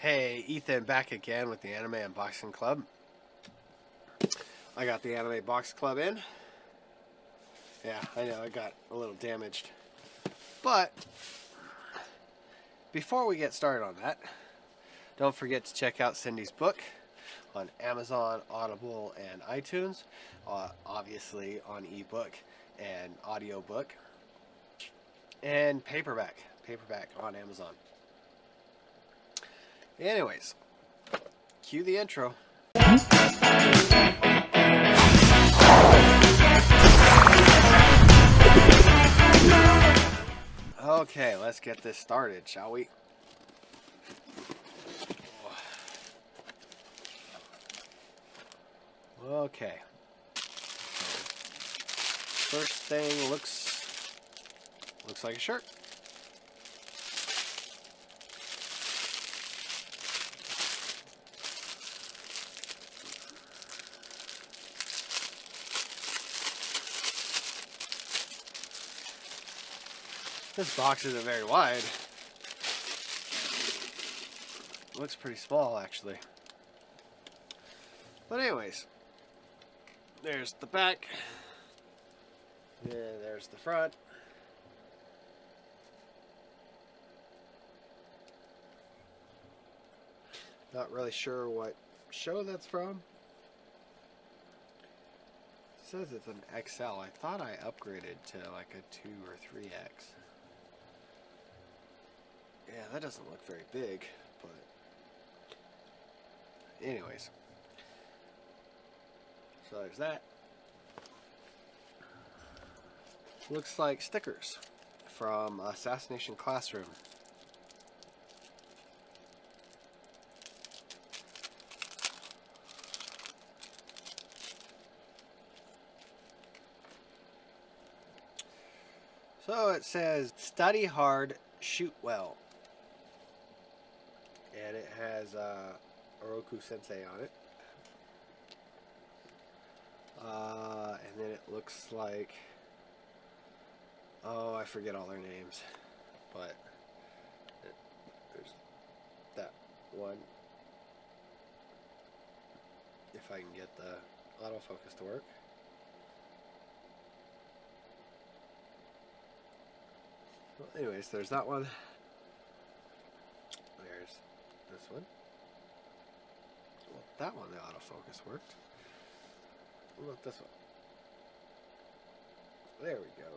Hey, Ethan back again with the Anime Unboxing Club. I got the Anime Box Club in. Yeah, I know, I got a little damaged. But, before we get started on that, don't forget to check out Cindy's book on Amazon, Audible, and iTunes. Obviously on ebook and audiobook. And paperback on Amazon. Anyways, cue the intro. Okay, let's get this started, shall we? Okay. First thing looks like a shirt. This box isn't very wide. Looks pretty small, actually. But anyways, there's the back. Yeah, there's the front. Not really sure what show that's from. It says it's an XL. I thought I upgraded to like a 2 or 3X. Yeah, that doesn't look very big, but anyways. So there's that. Looks like stickers from Assassination Classroom. So it says, study hard, shoot well. And it has Oroku Sensei on it. And then it looks like, oh, I forget all their names, but there's that one. If I can get the autofocus to work. Well, anyways, there's that one. There's this one. Well, that one, the autofocus worked. What about this one? There we go.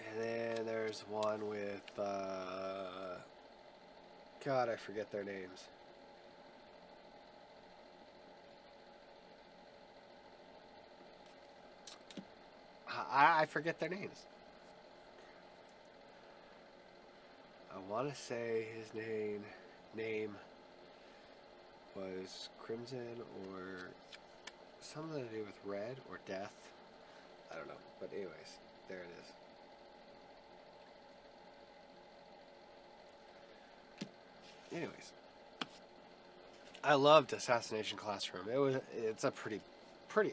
And then there's one with, God, I forget their names. I forget their names. I want to say his name was Crimson or something to do with red or death. I don't know. But anyways, there it is. Anyways, I loved Assassination Classroom. It's a pretty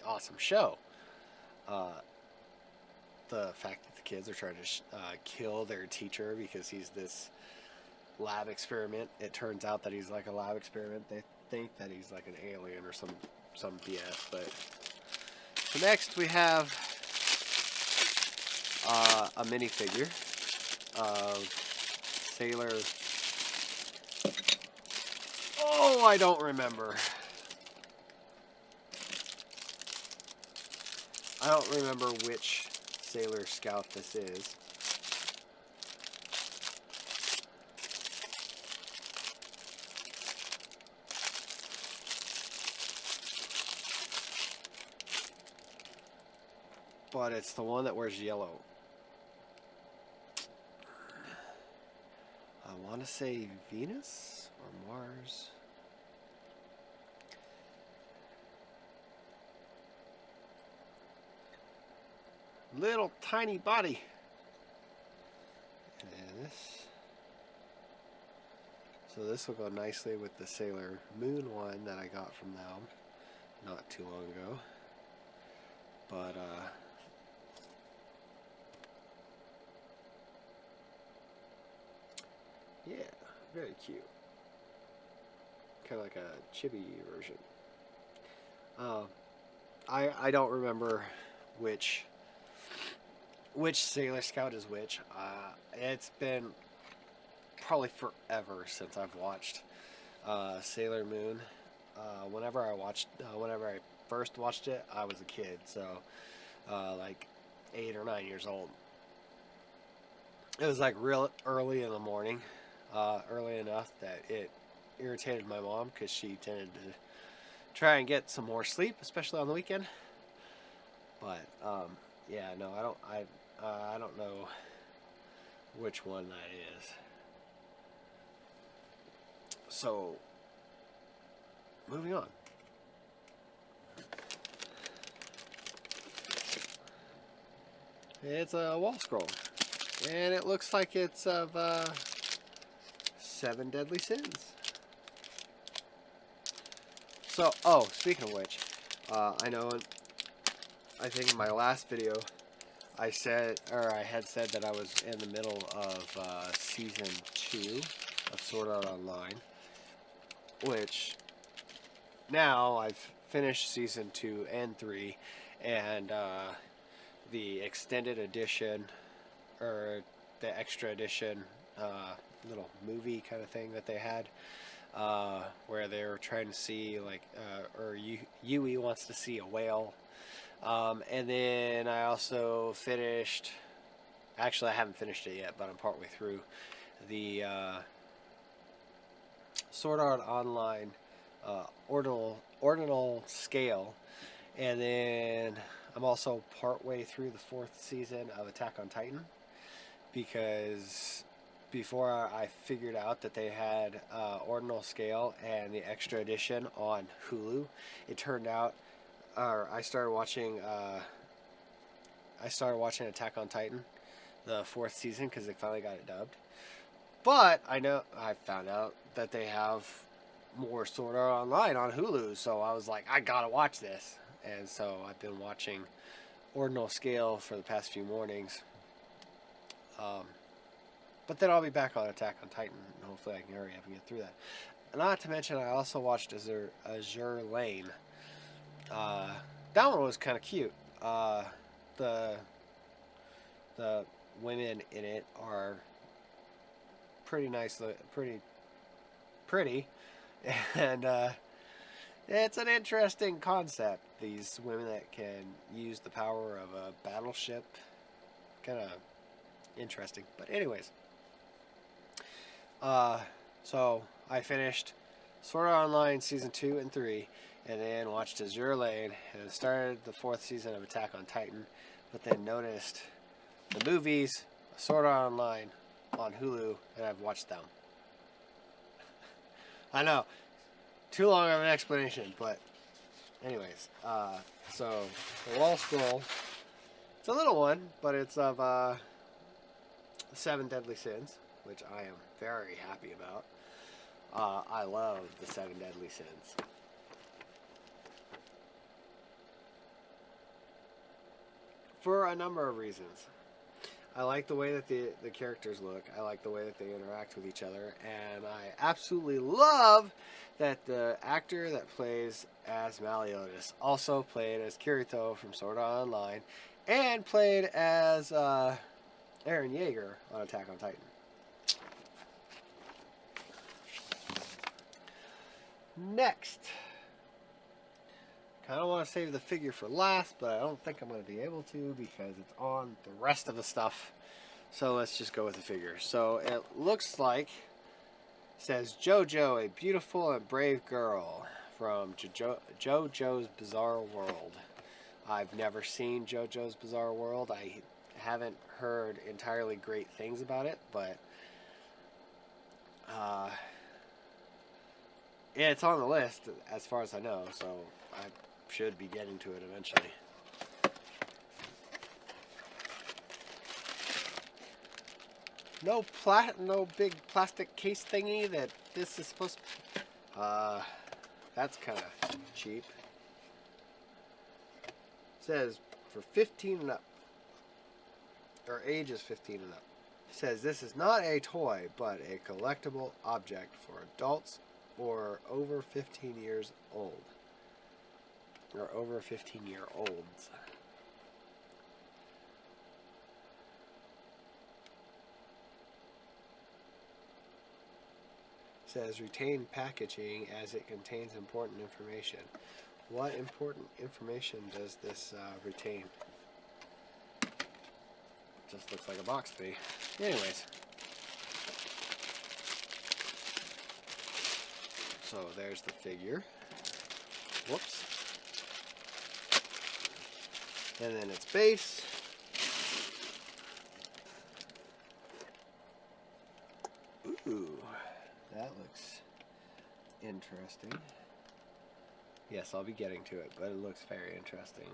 awesome show. The fact that the kids are trying to kill their teacher because he's this lab experiment. It turns out that he's like a lab experiment. They think that he's like an alien or some BS. But so next we have a minifigure of Sailor. Oh, I don't remember. I don't remember which Sailor Scout this is. But it's the one that wears yellow. I want to say Venus or Mars. Little tiny body. And this. So this will go nicely with the Sailor Moon one that I got from them not too long ago. But Yeah, very cute. Kind of like a chibi version. I don't remember which Sailor Scout is which. It's been probably forever since I've watched Sailor Moon. Whenever I first watched it, I was a kid, so like 8 or 9 years old. It was like real early in the morning, early enough that it irritated my mom because she tended to try and get some more sleep, especially on the weekend. But yeah, no, I don't know which one that is. So moving on. It's a wall scroll, and it looks like it's of 7 Deadly Sins. So, oh, speaking of which, I think in my last video, I had said that I was in the middle of season 2 of Sword Art Online, which now I've finished season 2 and 3, and the extended edition, or the extra edition, little movie kind of thing that they had, where they were trying to see, like, or Yui wants to see a whale. And then I also finished, actually I haven't finished it yet, but I'm partway through the Sword Art Online ordinal scale. And then I'm also partway through the 4th season of Attack on Titan, because before I figured out that they had ordinal scale and the extra edition on Hulu, it turned out, I started watching Attack on Titan, the 4th season, because they finally got it dubbed. But I found out that they have more Sword Art Online on Hulu, so I was like, I gotta watch this. And so I've been watching ordinal scale for the past few mornings. But then I'll be back on Attack on Titan, and hopefully I can hurry up and get through that. Not to mention, I also watched Azure Lane. That one was kind of cute. The women in it are pretty nice, pretty, and it's an interesting concept. These women that can use the power of a battleship, kind of interesting. But anyways, so I finished Sword Art Online season 2 and 3, and then watched Azure Lane, and started the 4th season of Attack on Titan, but then noticed the movies, Sword Art Online, on Hulu, and I've watched them. I know, too long of an explanation, but anyways, so the wall scroll, it's a little one, but it's of 7 Deadly Sins, which I am very happy about. I love the 7 Deadly Sins. For a number of reasons. I like the way that the characters look. I like the way that they interact with each other. And I absolutely love that the actor that plays as Meliodas also played as Kirito from Sword Art Online, and played as Eren Yeager on Attack on Titan. Next. Kind of want to save the figure for last, but I don't think I'm going to be able to because it's on the rest of the stuff. So let's just go with the figure. So it looks like, it says JoJo, a beautiful and brave girl from JoJo's Bizarre World. I've never seen JoJo's Bizarre World. I haven't heard entirely great things about it, but yeah, it's on the list as far as I know, so I should be getting to it eventually. No big plastic case thingy that this is supposed to... that's kind of cheap. It says for 15 and up. Or ages 15 and up. says this is not a toy, but a collectible object for adults or over 15 years old. Or over 15-year-olds. Says retain packaging as it contains important information. What important information does this retain? Just looks like a box to me. Anyways. So there's the figure. Whoops. And then its base. Ooh, that looks interesting. Yes, I'll be getting to it, but it looks very interesting.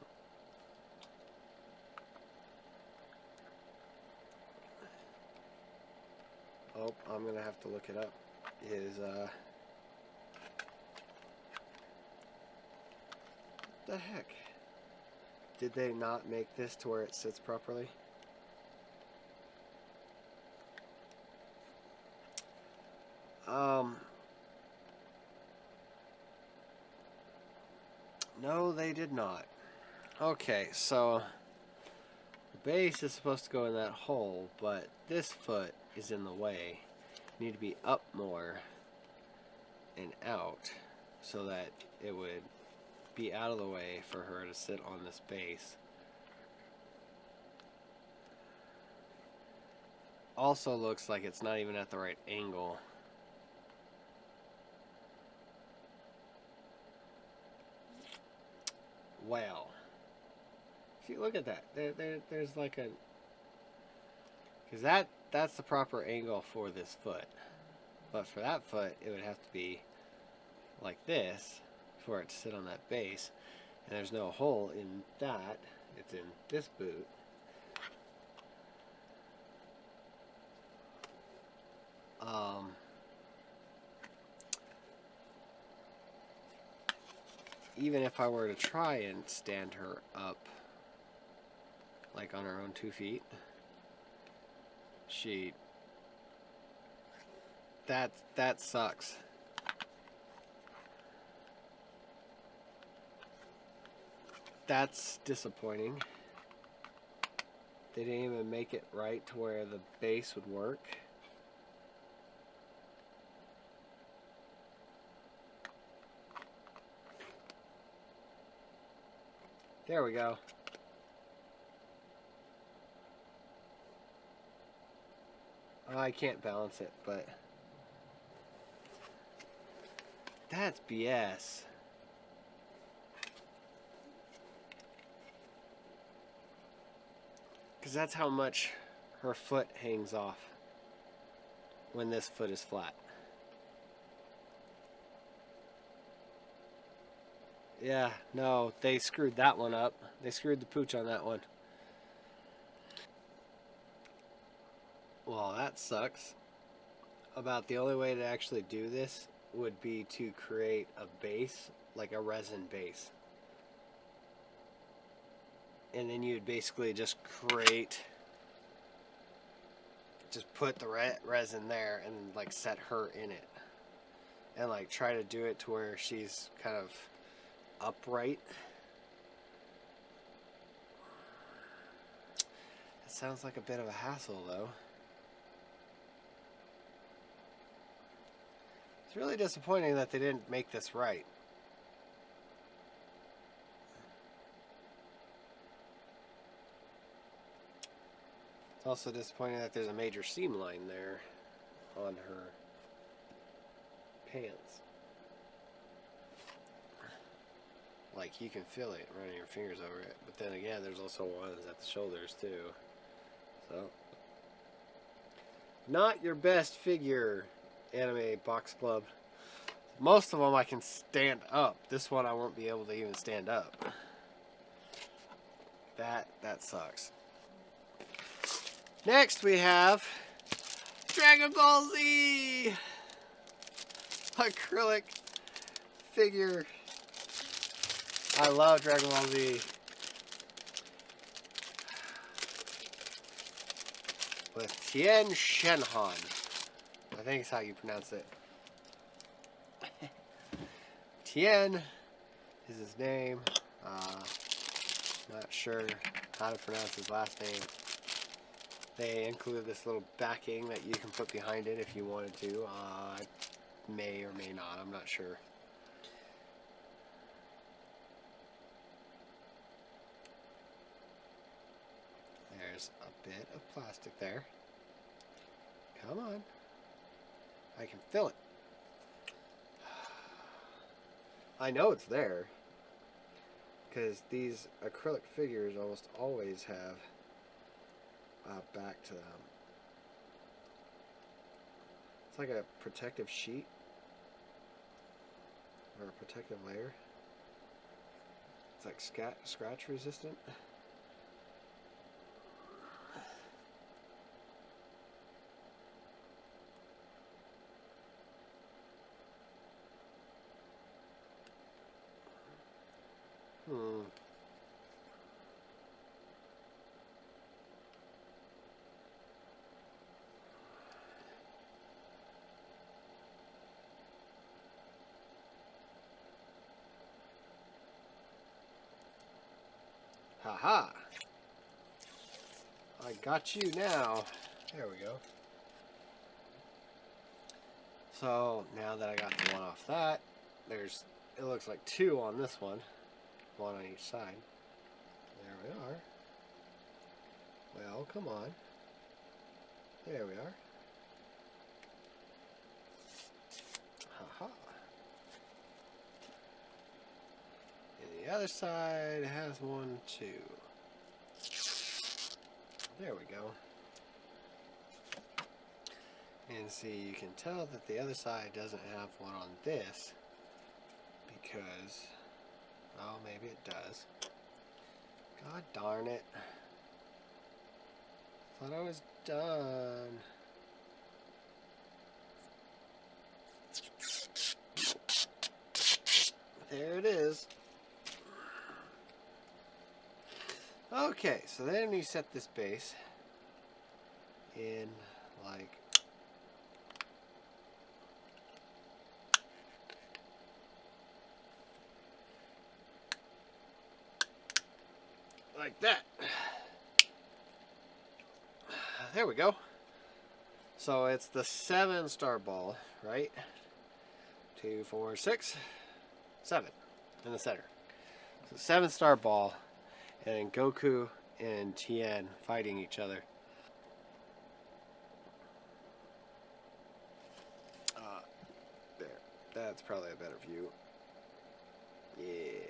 Oh, I'm gonna have to look it up. What the heck? Did they not make this to where it sits properly? No, they did not. Okay, so the base is supposed to go in that hole, but this foot is in the way. You need to be up more and out so that it would be out of the way for her to sit on this base. Also looks like it's not even at the right angle. Wow. See, look at that. There's like a... Because that's the proper angle for this foot. But for that foot, it would have to be like this for it to sit on that base. And there's no hole in that. It's in this boot. Even if I were to try and stand her up, like on her own 2 feet, that sucks. That's disappointing. They didn't even make it right to where the base would work. There we go. I can't balance it, but that's BS. Because that's how much her foot hangs off when this foot is flat. Yeah, no, they screwed that one up. They screwed the pooch on that one. Well, that sucks. About the only way to actually do this would be to create a base, like a resin base. And then you'd basically just put the resin there and like set her in it. And like try to do it to where she's kind of upright. It sounds like a bit of a hassle though. It's really disappointing that they didn't make this right. It's also disappointing that there's a major seam line there on her pants. Like you can feel it running your fingers over it, but then again there's also ones at the shoulders too. So not your best figure, Anime Box Club. Most of them I can stand up. This one I won't be able to even stand up. That sucks. Next we have Dragon Ball Z Acrylic Figure. I love Dragon Ball Z. with Tien Shenhan. I think it's how you pronounce it. Tien is his name. Not sure how to pronounce his last name. They included this little backing that you can put behind it if you wanted to. May or may not, I'm not sure. There's a bit of plastic there. Come on. I can feel it. I know it's there because these acrylic figures almost always have a back to them. It's like a protective sheet or a protective layer. It's like scratch resistant. Haha! I got you now. There we go. So now that I got the one off that, it looks like two on this one on each side. There we are. Well, come on. There we are. Haha. And the other side has one too. There we go. And see, you can tell that the other side doesn't have one on this because, oh, maybe it does. God darn it. Thought I was done. There it is. Okay, so then you set this base in like that. There we go. So it's the 7-star ball, right? 2, 4, 6, 7 in the center. So 7-star ball, and Goku and Tien fighting each other. There. That's probably a better view. Yeah.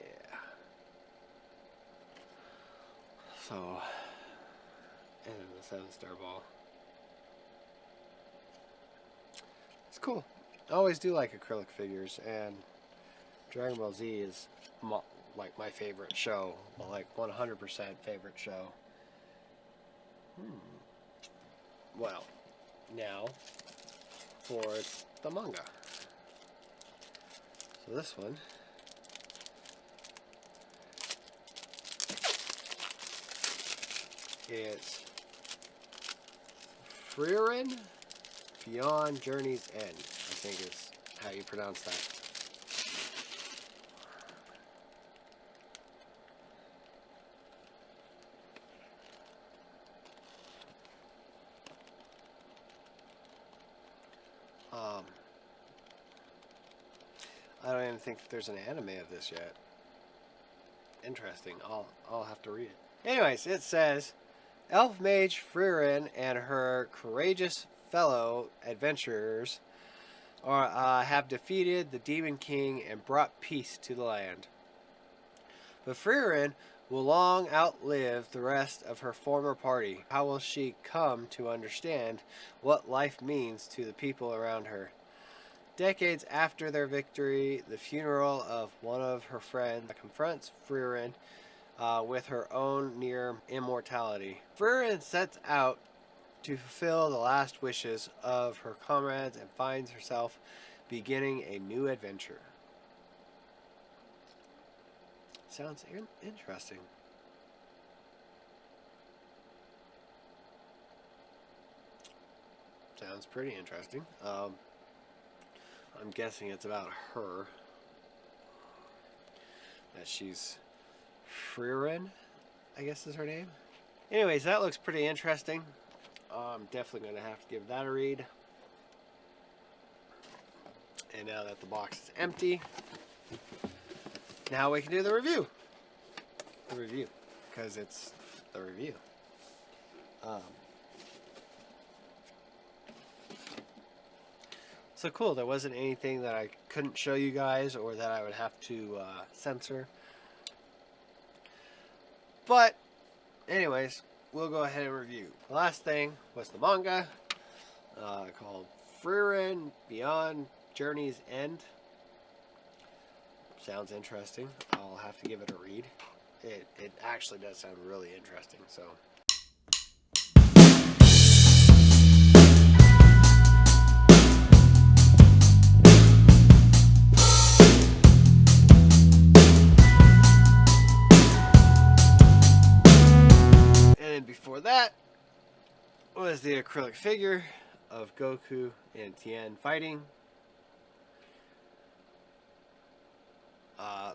So, and the 7-star ball. It's cool. I always do like acrylic figures, and Dragon Ball Z is like my favorite show, like 100% favorite show. Well, now for the manga. So this one is Frieren Beyond Journey's End, I think is how you pronounce that. I don't even think that there's an anime of this yet. Interesting. I'll have to read it. Anyways, it says, Elf Mage Frieren and her courageous fellow adventurers have defeated the Demon King and brought peace to the land. But Frieren will long outlive the rest of her former party. How will she come to understand what life means to the people around her? Decades after their victory, the funeral of one of her friends confronts Frieren with her own near immortality. Frieren sets out to fulfill the last wishes of her comrades and finds herself beginning a new adventure. Sounds interesting. Sounds pretty interesting. I'm guessing it's about her. That she's Frieren, I guess is her name. Anyways, that looks pretty interesting. I'm definitely going to have to give that a read. And now that the box is empty, now we can do the review. Because it's the review. So cool, there wasn't anything that I couldn't show you guys or that I would have to censor. But, anyways, we'll go ahead and review. The last thing was the manga called Frieren Beyond Journey's End. Sounds interesting. I'll have to give it a read. It actually does sound really interesting, so... Before that was the acrylic figure of Goku and Tien fighting. I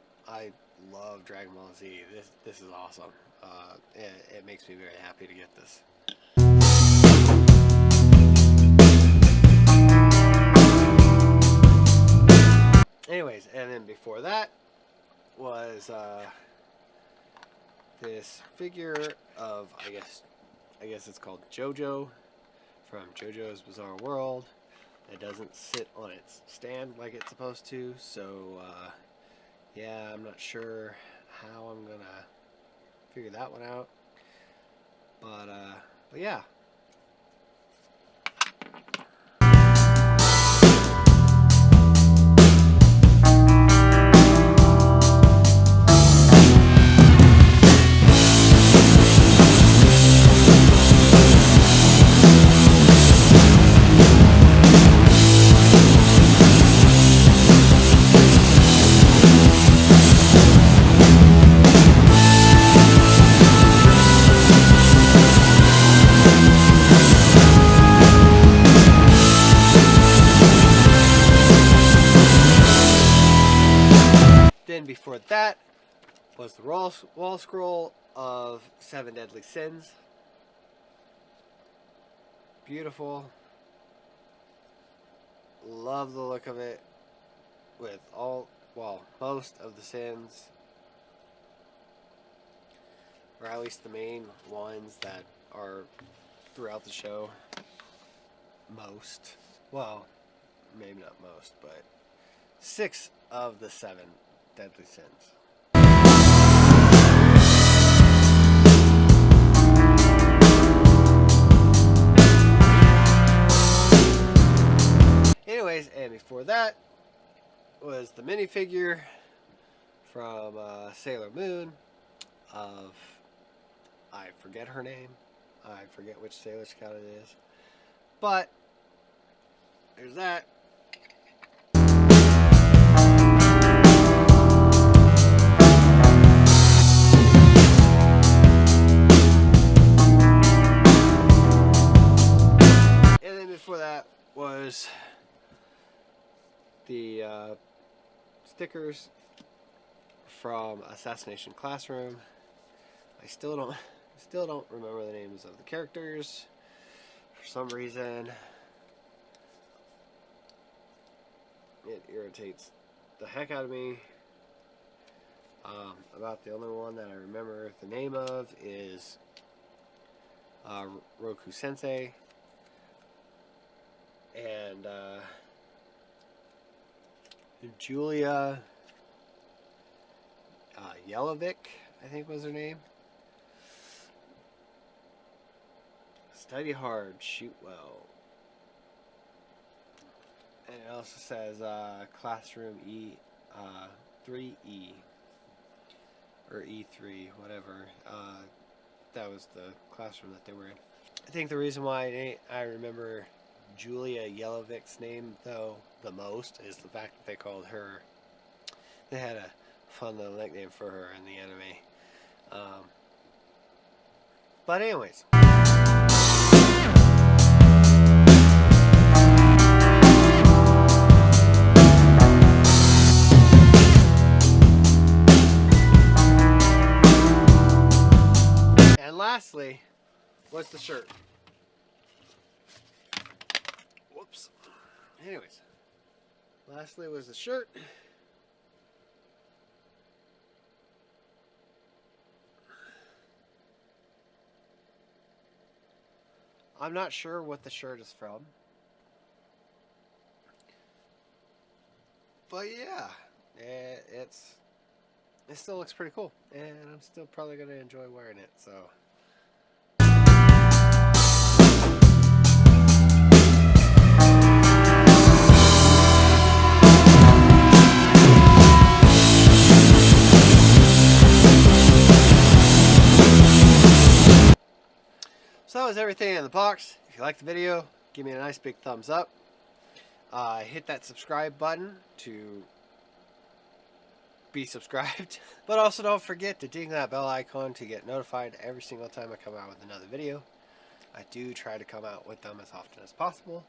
love Dragon Ball Z. This is awesome. It makes me very happy to get this. Anyways, and then before that was this figure of, I guess it's called JoJo from JoJo's Bizarre World. It doesn't sit on its stand like it's supposed to, so yeah, I'm not sure how I'm gonna figure that one out, but yeah. Then before that was the wall scroll of 7 Deadly Sins. Beautiful. Love the look of it with most of the sins, or at least the main ones that are throughout the show. Most. Well, maybe not most, but 6 of the 7 Deadly Sins. Anyways, and before that was the minifigure from Sailor Moon of, I forget her name. I forget which Sailor Scout it is. But there's that. Before that was the stickers from Assassination Classroom. I still don't remember the names of the characters for some reason. It irritates the heck out of me. About the only one that I remember the name of is Roku Sensei. And Julia Yelovic, I think was her name. Study hard, shoot well. And it also says Classroom E3E or E3, whatever. That was the classroom that they were in. I think the reason why I remember Julia Yelovic's name, though, the most is the fact that they had a fun little nickname for her in the anime. But anyways. lastly was the shirt. Whoops. Anyways, lastly was the shirt. I'm not sure what the shirt is from, but yeah, it still looks pretty cool, and I'm still probably going to enjoy wearing it, so. So that was everything in the box. If you liked the video, give me a nice big thumbs up. Hit that subscribe button to be subscribed. But also don't forget to ding that bell icon to get notified every single time I come out with another video. I do try to come out with them as often as possible.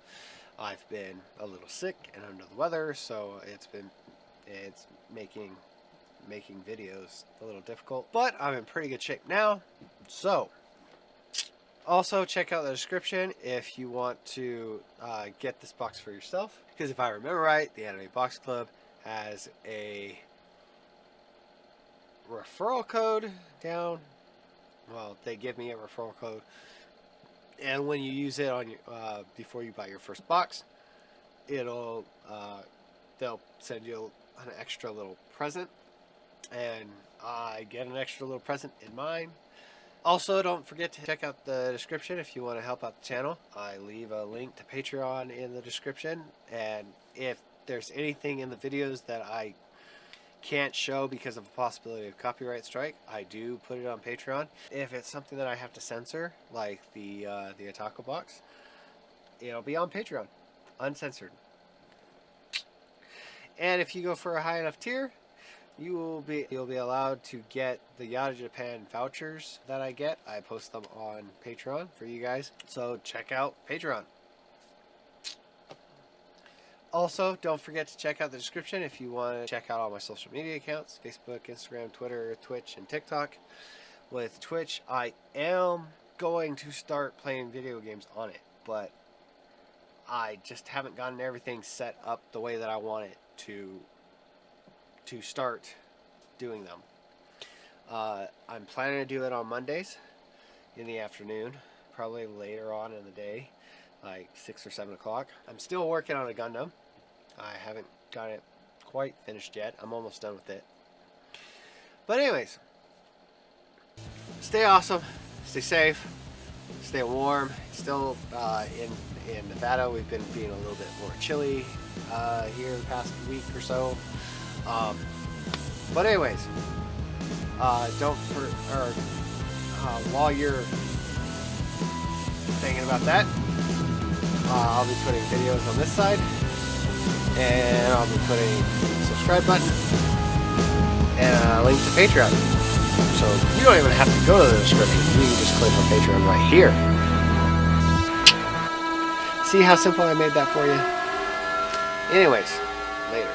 I've been a little sick and under the weather, so it's making videos a little difficult. But I'm in pretty good shape now. So also, check out the description if you want to get this box for yourself. Because if I remember right, the Anime Box Club has a referral code down. Well, they give me a referral code. And when you use it on your, before you buy your first box, they'll send you an extra little present. And I get an extra little present in mine. Also, don't forget to check out the description if you want to help out the channel. I leave a link to Patreon in the description, and if there's anything in the videos that I can't show because of a possibility of copyright strike, I do put it on Patreon. If it's something that I have to censor, like the Otaku box, it'll be on Patreon, uncensored. And if you go for a high enough tier, you'll be allowed to get the Yada Japan vouchers that I get. I post them on Patreon for you guys, so check out Patreon. Also, don't forget to check out the description if you want to check out all my social media accounts: Facebook, Instagram, Twitter, Twitch, and TikTok. With Twitch, I am going to start playing video games on it, but I just haven't gotten everything set up the way that I want it to start doing them. I'm planning to do it on Mondays in the afternoon, probably later on in the day, like 6 or 7 o'clock. I'm still working on a Gundam. I haven't got it quite finished yet. I'm almost done with it. But anyways, stay awesome, stay safe, stay warm. Still in Nevada, we've been being a little bit more chilly here the past week or so. But anyways, while you're thinking about that, I'll be putting videos on this side, and I'll be putting a subscribe button and a link to Patreon. So you don't even have to go to the description. You can just click on Patreon right here. See how simple I made that for you? Anyways, later.